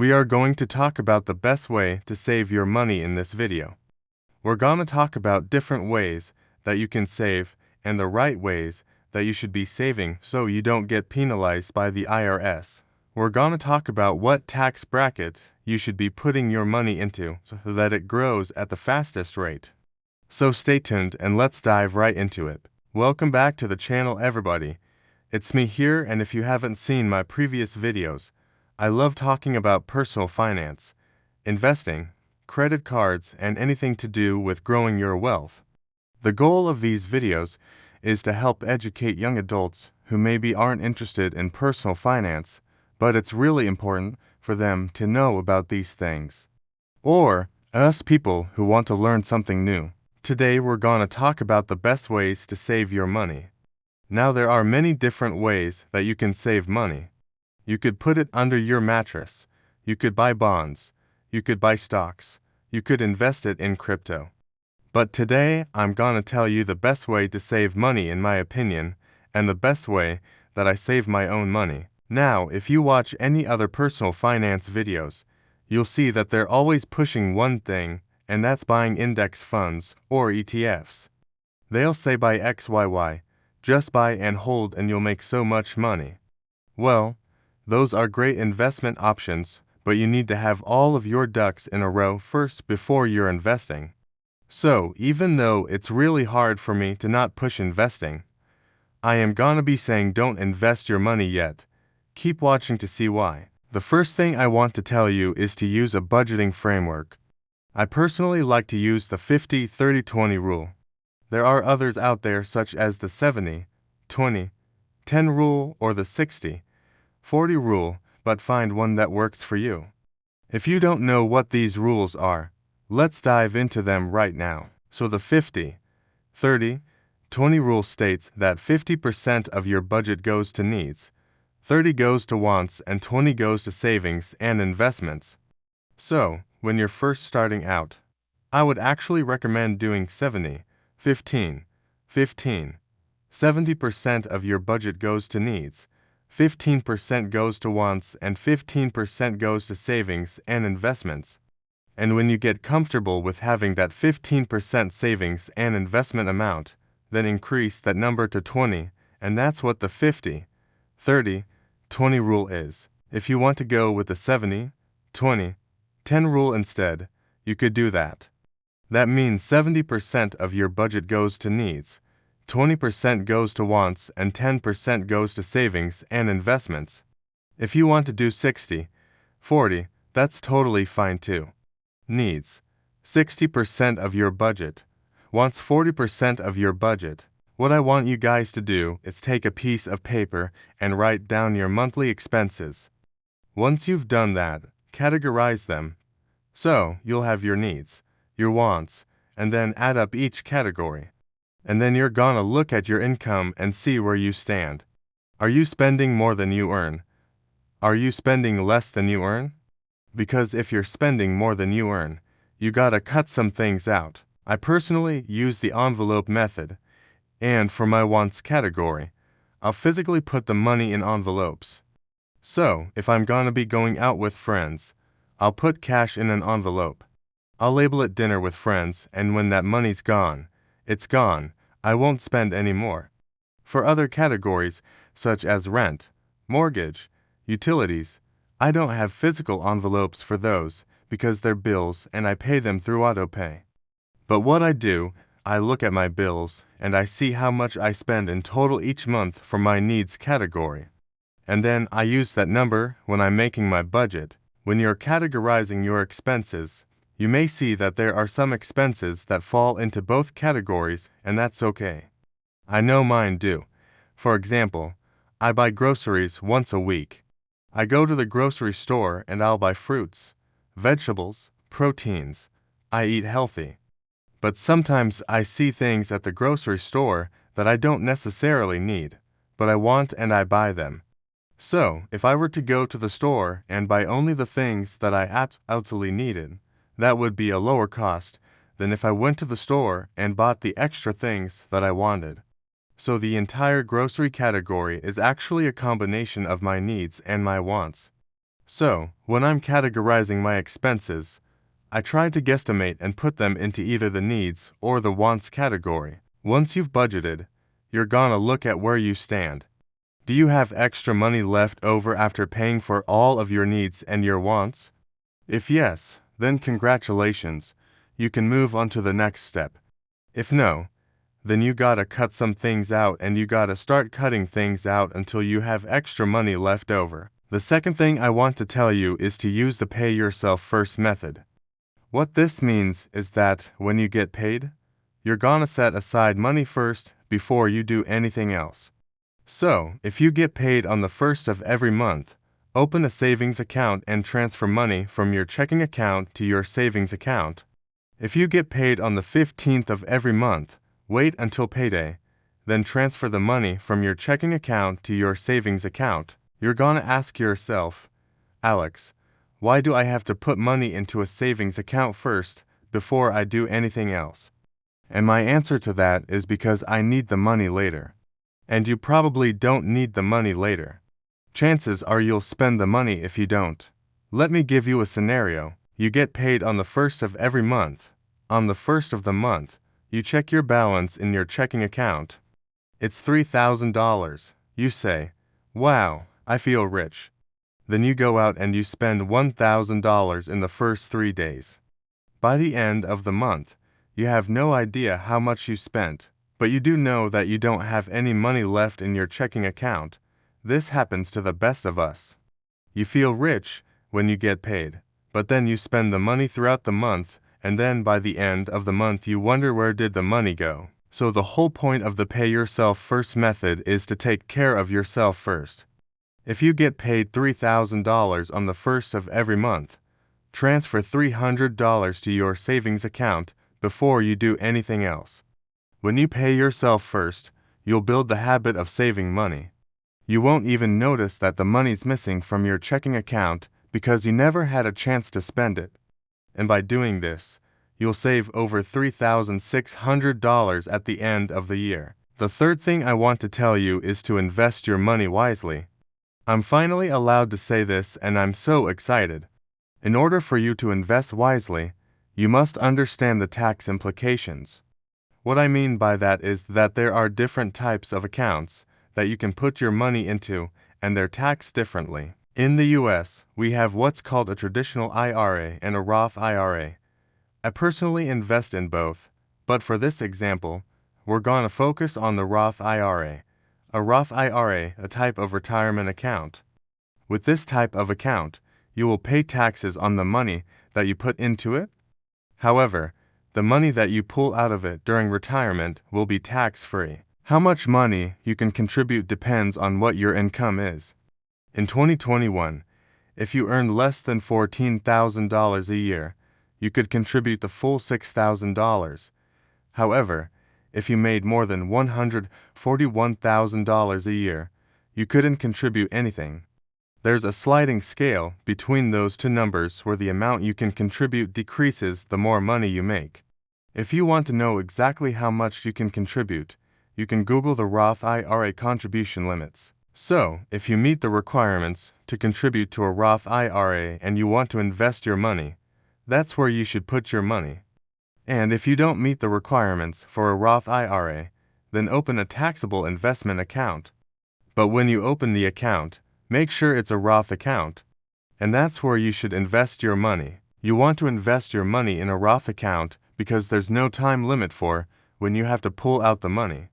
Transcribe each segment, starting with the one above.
We are going to talk about the best way to save your money in this video. We're gonna talk about different ways that you can save and the right ways that you should be saving so you don't get penalized by the IRS. We're gonna talk about what tax bracket you should be putting your money into so that it grows at the fastest rate. So stay tuned and let's dive right into it. Welcome back to the channel, everybody. It's me here, and if you haven't seen my previous videos, I love talking about personal finance, investing, credit cards, and anything to do with growing your wealth. The goal of these videos is to help educate young adults who maybe aren't interested in personal finance, but it's really important for them to know about these things. Or us people who want to learn something new. Today we're gonna talk about the best ways to save your money. Now there are many different ways that you can save money. You could put it under your mattress. You could buy bonds. You could buy stocks. You could invest it in crypto. But today I'm gonna tell you the best way to save money in my opinion, and the best way that I save my own money. Now, if you watch any other personal finance videos, you'll see that they're always pushing one thing, and that's buying index funds or ETFs. They'll say buy XYY, just buy and hold and you'll make so much money. Well, those are great investment options, but you need to have all of your ducks in a row first before you're investing. So, even though it's really hard for me to not push investing, I am gonna be saying don't invest your money yet. Keep watching to see why. The first thing I want to tell you is to use a budgeting framework. I personally like to use the 50-30-20 rule. There are others out there such as the 70-20-10 rule or the 60-40 rule, but find one that works for you. If you don't know what these rules are, let's dive into them right now. So the 50-30-20 rule states that 50% of your budget goes to needs, 30 goes to wants, and 20 goes to savings and investments. So, when you're first starting out, I would actually recommend doing 70-15-15. 70% of your budget goes to needs, 15% goes to wants, and 15% goes to savings and investments. And when you get comfortable with having that 15% savings and investment amount, then increase that number to 20, and that's what the 50-30-20 rule is. If you want to go with the 70-20-10 rule instead, you could do that. That means 70% of your budget goes to needs, 20% goes to wants, and 10% goes to savings and investments. If you want to do 60-40, that's totally fine too. Needs, 60% of your budget. Wants, 40% of your budget. What I want you guys to do is take a piece of paper and write down your monthly expenses. Once you've done that, categorize them. So, you'll have your needs, your wants, and then add up each category. And then you're gonna look at your income and see where you stand. Are you spending more than you earn? Are you spending less than you earn? Because if you're spending more than you earn, you gotta cut some things out. I personally use the envelope method, and for my wants category, I'll physically put the money in envelopes. So, if I'm gonna be going out with friends, I'll put cash in an envelope. I'll label it dinner with friends, and when that money's gone, it's gone. I won't spend any more. For other categories, such as rent, mortgage, utilities, I don't have physical envelopes for those because they're bills and I pay them through AutoPay. But what I do, I look at my bills and I see how much I spend in total each month for my needs category. And then I use that number when I'm making my budget. When you're categorizing your expenses, you may see that there are some expenses that fall into both categories, and that's okay. I know mine do. For example, I buy groceries once a week. I go to the grocery store and I'll buy fruits, vegetables, proteins. I eat healthy. But sometimes I see things at the grocery store that I don't necessarily need, but I want and I buy them. So, if I were to go to the store and buy only the things that I absolutely needed, that would be a lower cost than if I went to the store and bought the extra things that I wanted. So the entire grocery category is actually a combination of my needs and my wants. So, when I'm categorizing my expenses, I try to guesstimate and put them into either the needs or the wants category. Once you've budgeted, you're gonna look at where you stand. Do you have extra money left over after paying for all of your needs and your wants? If yes, then congratulations, you can move on to the next step. If no, then you gotta cut some things out and you gotta start cutting things out until you have extra money left over. The second thing I want to tell you is to use the pay yourself first method. What this means is that when you get paid, you're gonna set aside money first before you do anything else. So, if you get paid on the 1st of every month, open a savings account and transfer money from your checking account to your savings account. If you get paid on the 15th of every month, wait until payday, then transfer the money from your checking account to your savings account. You're gonna ask yourself, Alex, why do I have to put money into a savings account first before I do anything else? And my answer to that is because I need the money later. And you probably don't need the money later. Chances are you'll spend the money if you don't. Let me give you a scenario. You get paid on the 1st of every month. On the 1st of the month, you check your balance in your checking account. It's $3,000. You say, wow, I feel rich. Then you go out and you spend $1,000 in the first 3 days. By the end of the month, you have no idea how much you spent, but you do know that you don't have any money left in your checking account. This happens to the best of us. You feel rich when you get paid, but then you spend the money throughout the month, and then by the end of the month you wonder where did the money go. So the whole point of the pay yourself first method is to take care of yourself first. If you get paid $3,000 on the 1st of every month, transfer $300 to your savings account before you do anything else. When you pay yourself first, you'll build the habit of saving money. You won't even notice that the money's missing from your checking account because you never had a chance to spend it. And by doing this, you'll save over $3,600 at the end of the year. The third thing I want to tell you is to invest your money wisely. I'm finally allowed to say this and I'm so excited. In order for you to invest wisely, you must understand the tax implications. What I mean by that is that there are different types of accounts that you can put your money into and they're taxed differently. In the US, we have what's called a traditional IRA and a Roth IRA. I personally invest in both, but for this example, we're going to focus on the Roth IRA. A Roth IRA, a type of retirement account. With this type of account, you will pay taxes on the money that you put into it. However, the money that you pull out of it during retirement will be tax-free. How much money you can contribute depends on what your income is. In 2021, if you earned less than $14,000 a year, you could contribute the full $6,000. However, if you made more than $141,000 a year, you couldn't contribute anything. There's a sliding scale between those two numbers where the amount you can contribute decreases the more money you make. If you want to know exactly how much you can contribute, you can Google the Roth IRA contribution limits. So, if you meet the requirements to contribute to a Roth IRA and you want to invest your money, that's where you should put your money. And if you don't meet the requirements for a Roth IRA, then open a taxable investment account. But when you open the account, make sure it's a Roth account. And that's where you should invest your money. You want to invest your money in a Roth account because there's no time limit for when you have to pull out the money.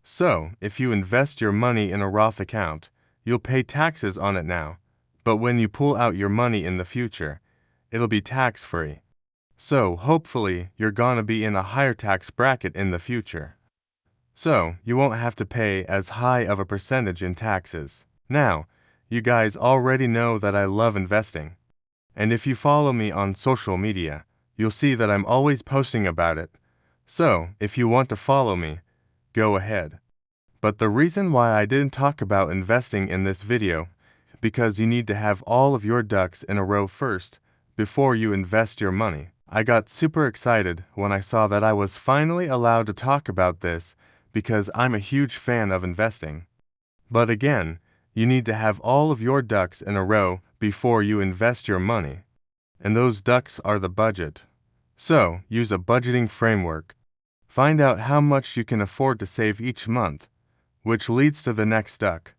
So, if you invest your money in a Roth account, you'll pay taxes on it now. But when you pull out your money in the future, it'll be tax-free. So, hopefully, you're gonna be in a higher tax bracket in the future. So, you won't have to pay as high of a percentage in taxes. Now, you guys already know that I love investing. And if you follow me on social media, you'll see that I'm always posting about it. So, if you want to follow me, go ahead. But the reason why I didn't talk about investing in this video, because you need to have all of your ducks in a row first, before you invest your money. I got super excited when I saw that I was finally allowed to talk about this because I'm a huge fan of investing. But again, You need to have all of your ducks in a row before you invest your money. And those ducks are the budget. So, use a budgeting framework. Find out how much you can afford to save each month, which leads to the next duck,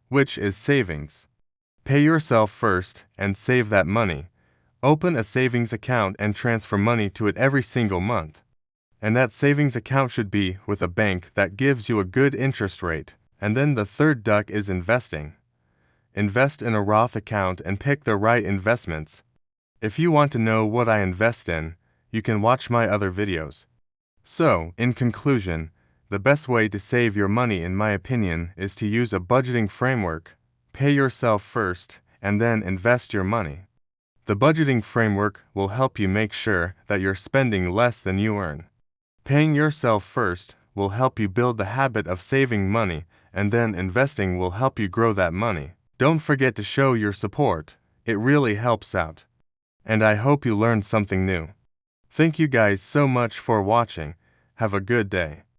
which is savings. Pay yourself first and save that money. Open a savings account and transfer money to it every single month. And that savings account should be with a bank that gives you a good interest rate. And then the third duck is investing. Invest in a Roth account and pick the right investments. If you want to know what I invest in, you can watch my other videos. So, in conclusion, the best way to save your money, in my opinion, is to use a budgeting framework. Pay yourself first, and then invest your money. The budgeting framework will help you make sure that you're spending less than you earn. Paying yourself first will help you build the habit of saving money, and then investing will help you grow that money. Don't forget to show your support. It really helps out. And I hope you learned something new. Thank you guys so much for watching. Have a good day.